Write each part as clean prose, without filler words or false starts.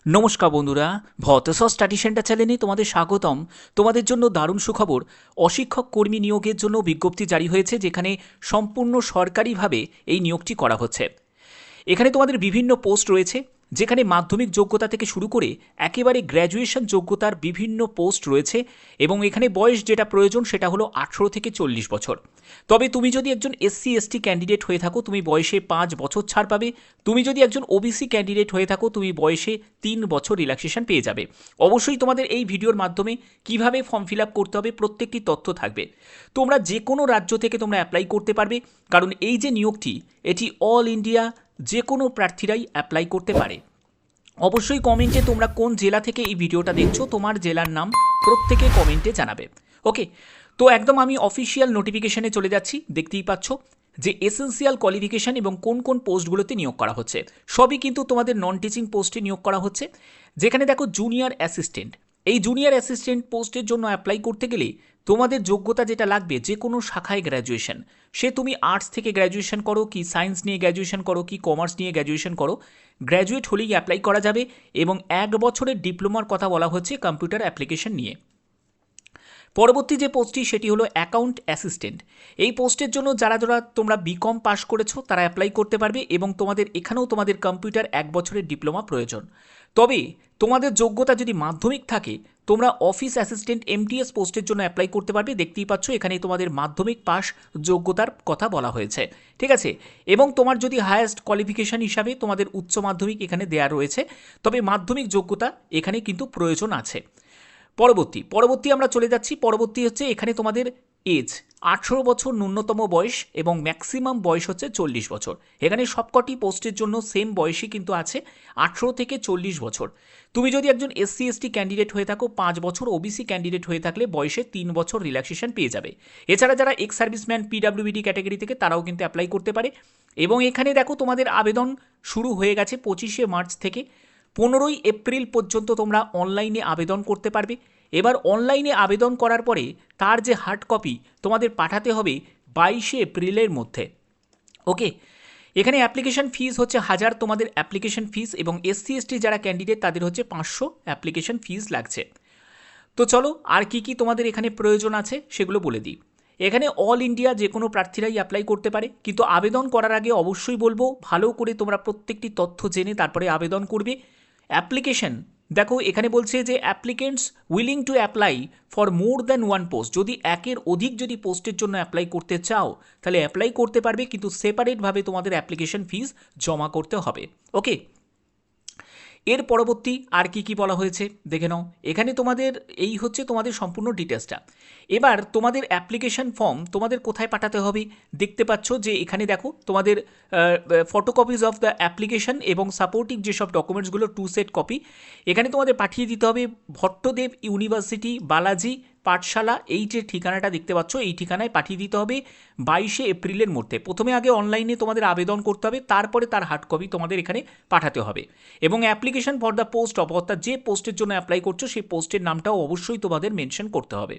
নমস্কার বন্ধুরা, ভতেশ study centre চ্যানেলে তোমাদের স্বাগতম। তোমাদের জন্য দারুণ সুখবর, অশিক্ষক কর্মী নিয়োগের জন্য বিজ্ঞপ্তি জারি হয়েছে, যেখানে সম্পূর্ণ সরকারিভাবে এই নিয়োগটি করা হচ্ছে। এখানে তোমাদের বিভিন্ন পোস্ট রয়েছে, যেখানে মাধ্যমিক যোগ্যতা থেকে শুরু করে একেবারে গ্র্যাজুয়েশন যোগ্যতার বিভিন্ন পোস্ট রয়েছে, এবং এখানে বয়স যেটা প্রয়োজন সেটা হলো 18 থেকে 40 বছর। তবে তুমি যদি একজন SC/ST ক্যান্ডিডেট হয়ে থাকো, তুমি বয়সে 5 বছর ছাড় পাবে। তুমি যদি একজন OBC ক্যান্ডিডেট হয়ে থাকো, তুমি বয়সে 3 বছর রিল্যাক্সেশন পেয়ে যাবে। অবশ্যই তোমাদের এই ভিডিওর মাধ্যমে কিভাবে ফর্ম ফিল আপ করতে হবে প্রত্যেকটি তথ্য থাকবে। তোমরা যে কোনো রাজ্য থেকে তোমরা অ্যাপ্লাই করতে পারবে, কারণ এই যে নিয়োগটি, এটি অল ইন্ডিয়া যে কোনো প্রার্থীরাই অ্যাপ্লাই করতে পারে। অবশ্যই কমেন্টে তোমরা কোন জেলা থেকে এই ভিডিওটা দেখছো, তোমার জেলার নাম প্রত্যেকে কমেন্টে জানাবে। ওকে, তো একদম আমি অফিসিয়াল নোটিফিকেশনে চলে যাচ্ছি। দেখতেই পাচ্ছ যে এসেন্সিয়াল কোয়ালিফিকেশান এবং কোন কোন পোস্টগুলোতে নিয়োগ করা হচ্ছে, সবই কিন্তু তোমাদের নন টিচিং পোস্টে নিয়োগ করা হচ্ছে। যেখানে দেখো জুনিয়র অ্যাসিস্ট্যান্ট, এই জুনিয়র অ্যাসিস্ট্যান্ট পোস্টের জন্য অ্যাপ্লাই করতে গেলে তোমাদের যোগ্যতা যেটা লাগবে, যে কোনো শাখায় গ্র্যাজুয়েশন, সে তুমি আর্টস থেকে গ্র্যাজুয়েশন করো কি সায়েন্স নিয়ে গ্র্যাজুয়েশন করো কি কমার্স নিয়ে গ্র্যাজুয়েশন করো, গ্র্যাজুয়েট হলেই অ্যাপ্লাই করা যাবে। এবং 1 বছরের ডিপ্লোমার কথা বলা হচ্ছে কম্পিউটার অ্যাপ্লিকেশন নিয়ে। পরবর্তী যে পোস্টটি সেটি হলো অ্যাকাউন্ট অ্যাসিস্ট্যান্ট। এই পোস্টের জন্য যারা যারা তোমরা BCom পাস করেছো তারা অ্যাপ্লাই করতে পারবে, এবং তোমাদের এখানেও তোমাদের কম্পিউটার 1 বছরের ডিপ্লোমা প্রয়োজন। তবে তোমাদের যোগ্যতা যদি মাধ্যমিক থাকে, তোমরা অফিস অ্যাসিস্ট্যান্ট MTS পোস্টের জন্য অ্যাপ্লাই করতে পারবে। দেখতেই পাচ্ছ এখানে তোমাদের মাধ্যমিক পাস যোগ্যতার কথা বলা হয়েছে, ঠিক আছে। এবং তোমার যদি হায়েস্ট কোয়ালিফিকেশান হিসাবে তোমাদের উচ্চ মাধ্যমিক এখানে দেওয়া রয়েছে, তবে মাধ্যমিক যোগ্যতা এখানে কিন্তু প্রয়োজন আছে। পরবর্তী আমরা চলে যাচ্ছি। পরবর্তী হচ্ছে এখানে তোমাদের এজ 18 বছর ন্যূনতম বয়স, এবং ম্যাক্সিমাম বয়স হচ্ছে 40 বছর। এখানে সবকটি পোস্টের জন্য সেম বয়সই কিন্তু আছে, 18 থেকে 40 বছর। তুমি যদি একজন SC/ST ক্যান্ডিডেট হয়ে থাকো 5 বছর, OBC ক্যান্ডিডেট হয়ে থাকলে বয়সে 3 বছর রিল্যাক্সেশন পেয়ে যাবে। এছাড়া যারা এক্স সার্ভিসম্যান PWD ক্যাটাগরি থেকে, তারাও কিন্তু অ্যাপ্লাই করতে পারে। এবং এখানে দেখো তোমাদের আবেদন শুরু হয়ে গেছে 25শে মার্চ থেকে 15ই এপ্রিল পর্যন্ত তোমরা অনলাইনে আবেদন করতে পারবে। এবার অনলাইনে আবেদন করার পরে তার যে হার্ড কপি তোমাদের পাঠাতে হবে 22শে এপ্রিলের মধ্যে। ওকে, এখানে অ্যাপ্লিকেশন ফিস হচ্ছে 1000 তোমাদের অ্যাপ্লিকেশন ফিস, এবং SC/ST যারা ক্যান্ডিডেট তাদের হচ্ছে 500 অ্যাপ্লিকেশন ফিস লাগছে। তো চলো আর কি তোমাদের এখানে প্রয়োজন আছে সেগুলো বলে দিই। এখানে অল ইন্ডিয়া যে কোনো প্রার্থীরাই অ্যাপ্লাই করতে পারে, কিন্তু আবেদন করার আগে অবশ্যই বলবো ভালো করে তোমরা প্রত্যেকটি তথ্য জেনে তারপরে আবেদন করবে। অ্যাপ্লিকেশন দেখো এখানে বলছে যে applicants willing to apply for more than one post, যদি একের অধিক যদি পোস্টের জন্য অ্যাপ্লাই করতে চাও তাহলে অ্যাপ্লাই করতে পারবে, কিন্তু সেপারেটভাবে তোমাদের অ্যাপ্লিকেশন ফিস জমা করতে হবে। ওকে, এর পরবর্তী আর কি বলা হয়েছে দেখে নাও। এখানে তোমাদের এই হচ্ছে তোমাদের সম্পূর্ণ ডিটেলসটা। এবার তোমাদের অ্যাপ্লিকেশন ফর্ম তোমাদের কোথায় পাঠাতে হবে দেখতে পাচ্ছ যে এখানে দেখো তোমাদের ফটোকপিজ অফ দ্য অ্যাপ্লিকেশন এবং সাপোর্টিভ যেসব ডকুমেন্টসগুলো 2 সেট কপি এখানে তোমাদের পাঠিয়ে দিতে হবে ভট্টদেব ইউনিভার্সিটি, বালাজি, পাঠশালা। এই যে ঠিকানাটা দেখতে পাচ্ছ এই ঠিকানায় পাঠিয়ে দিতে হবে 22শে এপ্রিলের মধ্যে। প্রথমে আগে অনলাইনে তোমাদের আবেদন করতে হবে, তারপরে তার হার্ড কপি তোমাদের এখানে পাঠাতে হবে। এবং application for the post of, অর্থাৎ যে পোস্টের জন্য অ্যাপ্লাই করছো সেই পোস্টের নামটাও অবশ্যই তোমাদের মেনশন করতে হবে।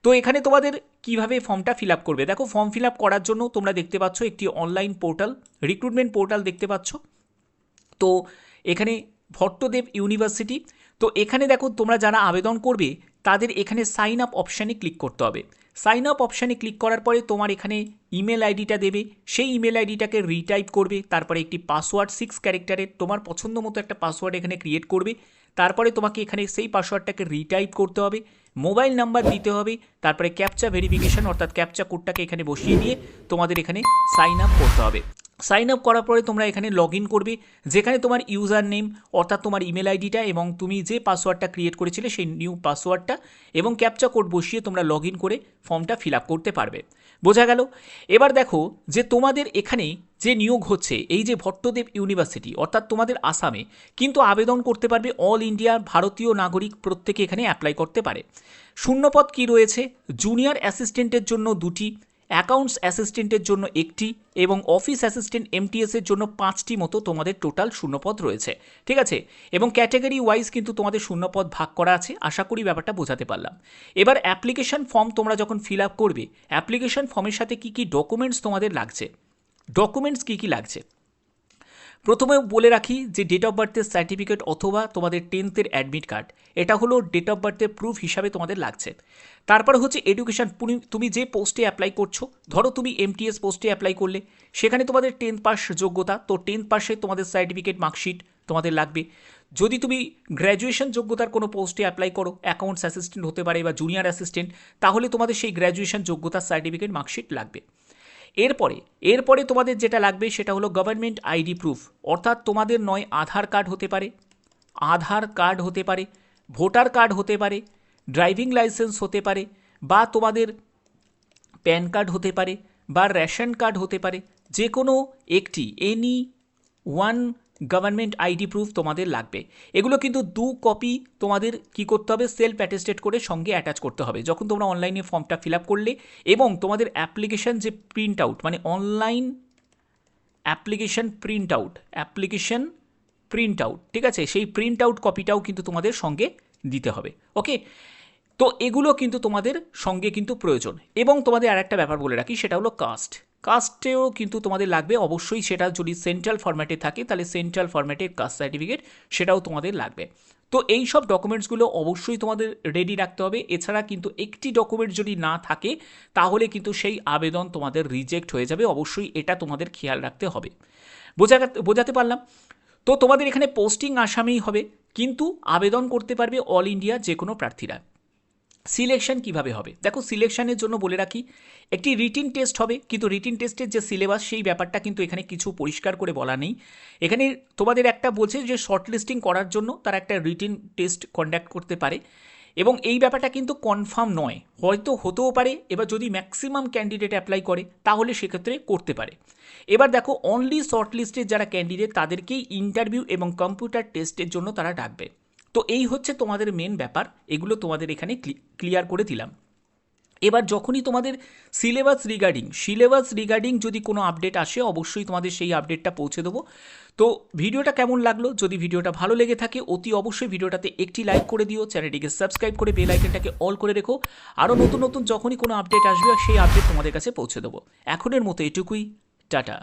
তো এখানে তোমাদের কিভাবে ফর্মটা ফিল আপ করবে দেখো। ফর্ম ফিল আপ করার জন্য তোমরা দেখতে পাচ্ছ একটি অনলাইন পোর্টাল, রিক্রুটমেন্ট পোর্টাল দেখতে পাচ্ছ। তো এখানে ভট্টদেব ইউনিভার্সিটি, তো এখানে দেখো তোমরা যারা আবেদন করবে তাদের এখানে সাইন আপ অপশানে ক্লিক করতে হবে। সাইন আপ অপশানে ক্লিক করার পরে তোমার এখানে ইমেল আইডিটা দেবে, সেই ইমেল আইডিটাকে রিটাইপ করবে, তারপরে একটি পাসওয়ার্ড 6 ক্যারেক্টারের তোমার পছন্দ মতো একটা পাসওয়ার্ড এখানে ক্রিয়েট করবে। তারপরে তোমাকে এখানে সেই পাসওয়ার্ডটাকে রিটাইপ করতে হবে, মোবাইল নাম্বার দিতে হবে, তারপরে ক্যাপচা ভেরিফিকেশন অর্থাৎ ক্যাপচা কোডটাকে এখানে বসিয়ে দিয়ে তোমাদের এখানে সাইন আপ করতে হবে। সাইন আপ করার পরে তোমরা এখানে লগ ইন করবে, যেখানে তোমার ইউজার নেম অর্থাৎ তোমার ইমেল আইডিটা এবং তুমি যে পাসওয়ার্ডটা ক্রিয়েট করেছিলে সেই নিউ পাসওয়ার্ডটা এবং ক্যাপচা কোড বসিয়ে তোমরা লগ ইন করে ফর্মটা ফিল আপ করতে পারবে। বোঝা গেল? এবার দেখো যে তোমাদের এখানে যে নিয়োগ হচ্ছে এই যে ভট্টদেব ইউনিভার্সিটি অর্থাৎ তোমাদের আসামে, কিন্তু আবেদন করতে পারবে অল ইন্ডিয়ার ভারতীয় নাগরিক, প্রত্যেকে এখানে অ্যাপ্লাই করতে পারে। শূন্যপদ কি রয়েছে? জুনিয়র অ্যাসিস্ট্যান্টের জন্য 2টি, অ্যাকাউন্টস অ্যাসিস্ট্যান্টের জন্য 1টি, এবং অফিস অ্যাসিস্ট্যান্ট MTS এর জন্য 5টি মতো তোমাদের টোটাল শূন্যপদ রয়েছে, ঠিক আছে। এবং ক্যাটাগরি ওয়াইজ কিন্তু তোমাদের শূন্যপদ ভাগ করা আছে। আশা করি ব্যাপারটা বোঝাতে পারলাম। এবার অ্যাপ্লিকেশন ফর্ম তোমরা যখন ফিল আপ করবে, অ্যাপ্লিকেশন ফর্মের সাথে কি ডকুমেন্টস তোমাদের লাগছে, ডকুমেন্টস কি লাগছে। প্রথমে বলে রাখি যে ডেট অফ বার্থের সার্টিফিকেট অথবা তোমাদের 10th অ্যাডমিট কার্ড, এটা হলো ডেট অফ বার্থের প্রুফ হিসাবে তোমাদের লাগছে। তারপর হচ্ছে এডুকেশন, তুমি যে পোস্টে অ্যাপ্লাই করছো, ধরো তুমি এমটিএস পোস্টে অ্যাপ্লাই করলে, সেখানে তোমাদের 10th পাস যোগ্যতা, তো 10th পাসে তোমাদের সার্টিফিকেট মার্কশিট তোমাদের লাগবে। যদি তুমি গ্র্যাজুয়েশন যোগ্যতার কোনো পোস্টে অ্যাপ্লাই করো, অ্যাকাউন্টস অ্যাসিস্ট্যান্ট হতে পারে বা জুনিয়র অ্যাসিস্ট্যান্ট, তাহলে তোমাদের সেই গ্র্যাজুয়েশন যোগ্যতার সার্টিফিকেট মার্কশিট লাগবে। এরপরে তোমাদের যেটা লাগবে সেটা হলো গভর্নমেন্ট আইডি প্রুফ, অর্থাৎ তোমাদের নয় আধার কার্ড হতে পারে, ভোটার কার্ড হতে পারে, ড্রাইভিং লাইসেন্স হতে পারে, বা তোমাদের প্যান কার্ড হতে পারে, বা রেশন কার্ড হতে পারে, যে কোনো একটি any one government ID proof তোমাদের লাগবে। এগুলো কিন্তু 2 কপি তোমাদের কি করতে হবে, সেলফ অ্যাটেস্টেড করে সঙ্গে অ্যাটাচ করতে হবে যখন তোমরা অনলাইনে ফর্মটা ফিল আপ করলে। এবং তোমাদের অ্যাপ্লিকেশন যে প্রিন্ট আউট, মানে অনলাইন অ্যাপ্লিকেশন প্রিন্ট আউট, ঠিক আছে, সেই প্রিন্ট আউট কপিটাও কিন্তু তোমাদের সঙ্গে দিতে হবে। ওকে, তো এগুলো কিন্তু তোমাদের সঙ্গে কিন্তু প্রয়োজন। এবং তোমাদের আর একটা ব্যাপার বলে রাখি, সেটা হলো কাস্টেও কিন্তু তোমাদের লাগবে অবশ্যই। সেটা যদি সেন্ট্রাল ফরম্যাটে থাকে তাহলে সেন্ট্রাল ফরম্যাটের কাস্ট সার্টিফিকেট সেটাও তোমাদের লাগবে। তো এই সব ডকুমেন্টসগুলো অবশ্যই তোমাদের রেডি রাখতে হবে। এছাড়া কিন্তু একটি ডকুমেন্ট যদি না থাকে তাহলে কিন্তু সেই আবেদন তোমাদের রিজেক্ট হয়ে যাবে, অবশ্যই এটা তোমাদের খেয়াল রাখতে হবে। বোঝাতে পারলাম? তো তোমাদের এখানে পোস্টিং আসামেই হবে, কিন্তু আবেদন করতে পারবে অল ইন্ডিয়া যে কোনো প্রার্থীরা। সিলেকশন কিভাবে হবে, দেখো সিলেকশনের জন্য বলে রাখি একটি রিটিন টেস্ট হবে, কিন্তু রিটিন টেস্টের যে সিলেবাস সেই ব্যাপারটা কিন্তু এখানে কিছু পরিষ্কার করে বলা নেই। এখানে তোমাদের একটা বলছে যে শর্ট লিস্টিং করার জন্য তারা একটা রিটিন টেস্ট কন্ডাক্ট করতে পারে, এবং এই ব্যাপারটা কিন্তু কনফার্ম নয়, হয়তো হতেও পারে। এবার যদি ম্যাক্সিমাম ক্যান্ডিডেট অ্যাপ্লাই করে তাহলে সেক্ষেত্রে করতে পারে। এবার দেখো অনলি শর্ট লিস্টের যারা ক্যান্ডিডেট তাদেরকেই ইন্টারভিউ এবং কম্পিউটার টেস্টের জন্য তারা ডাকবে। তো এই হচ্ছে তোমাদের মেন ব্যাপার, এগুলো তোমাদের এখানে ক্লিয়ার করে দিলাম। এবার যখনই তোমাদের সিলেবাস রিগার্ডিং যদি কোনো আপডেট আসে অবশ্যই তোমাদের সেই আপডেটটা পৌঁছে দেবো। তো ভিডিওটা কেমন লাগলো, যদি ভিডিওটা ভালো লেগে থাকে অতি অবশ্যই ভিডিওটাতে একটি লাইক করে দিও, চ্যানেলটিকে সাবস্ক্রাইব করে বেল আইকনটাকে অল করে রেখো। আরও নতুন যখনই কোনো আপডেট আসবে সেই আপডেট তোমাদের কাছে পৌঁছে দেবো। এখনের মতো এটুকুই, টাটা।